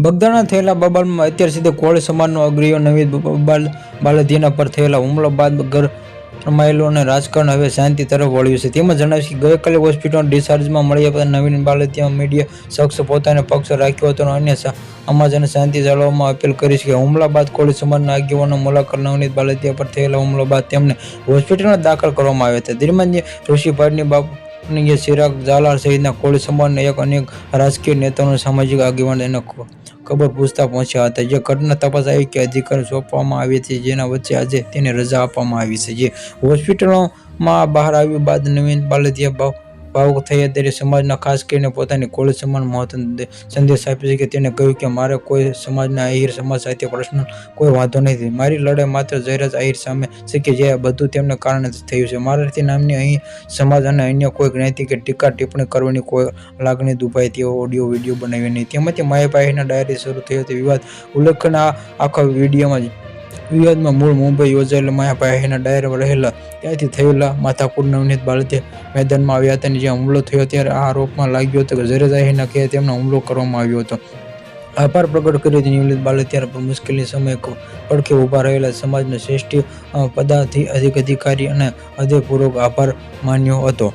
બગદાણા થયેલા બબાલમાં અત્યાર સુધી કોળી સમાજનો અગ્રણીઓ નવીન બાલદિયા પર થયેલા હુમલો બાદ ગરમાયેલું અને રાજકારણ હવે શાંતિ તરફ વળ્યું છે. તેમાં જણાવ્યું કે ગઈકાલે હોસ્પિટલમાં ડિસ્ચાર્જમાં મળ્યા બાદ નવીન બાલદિયા મીડિયા શખ્સ પોતાને પક્ષ રાખ્યો હતો અને અન્ય સમાજ અને શાંતિ જાળવવામાં અપીલ કરી છે. હુમલા બાદ કોળી સમાજના આગેવાનો મુલાકાત નવનીત બાલદિયા પર થયેલા હુમલો બાદ તેમને હોસ્પિટલમાં દાખલ કરવામાં આવ્યા હતા. દરમિયાન ઋષિપાડની બાપુની ચિરાગ ઝાલા સહિતના કોળી સમાજના અનેક રાજકીય નેતાઓને સામાજિક આગેવાનો ખબર પૂછતા પહોંચ્યા હતા. જે ઘટના તપાસ આવી કે અધિકારી સોંપવામાં આવી હતી, જેના વચ્ચે આજે તેને રજા આપવામાં આવી છે. જે હોસ્પિટલમાં બહાર આવ્યું બાદ નવીન બાલદિયા ભાવુક થયા ત્યારે સમાજના ખાસ કરીને પોતાની કોળી સમાજ મહત્વનો સંદેશ આપ્યો છે કે તેને કહ્યું કે મારે કોઈ સમાજના આહિર સમાજ સાથે પર્સનલ કોઈ વાંધો નથી. મારી લડાઈ માત્ર જયરાજ આહિર સામે છે કે જે બધું તેમને કારણે થયું છે. મારાથી નામની અહીં સમાજ અને અન્ય કોઈ જ્ઞાતિ કે ટીકા ટિપ્પણી કરવાની કોઈ લાગણી દુભાય તેવો ઓડિયો વિડીયો બનાવી નહીં. તેમાંથી માયાભાઈ આહિરના ડાયરી શરૂ થયો હતો વિવાદ. ઉલ્લેખન આખા વિવાદમાં મૂળ મુંબઈ યોજાયેલા માયાભાઈ આહિરના ડાયરી રહેલા ત્યાંથી થયેલા માથાકૂટ નવનીત બાલદિયા મેદાનમાં આવ્યા હતા. જ્યાં હુમલો થયો ત્યારે આ આરોપમાં લાગ્યો હતો કે જયરાજ આહિરના કહે તેમનો હુમલો કરવામાં આવ્યો હતો. આભાર પ્રગટ કર્યો હતો. નવનીત બાલદિયા પર મુશ્કેલી સમયે પડખે ઊભા રહેલા સમાજના શ્રેષ્ઠ પદાધિકારી અને હૃદયપૂર્વક આભાર માન્યો હતો.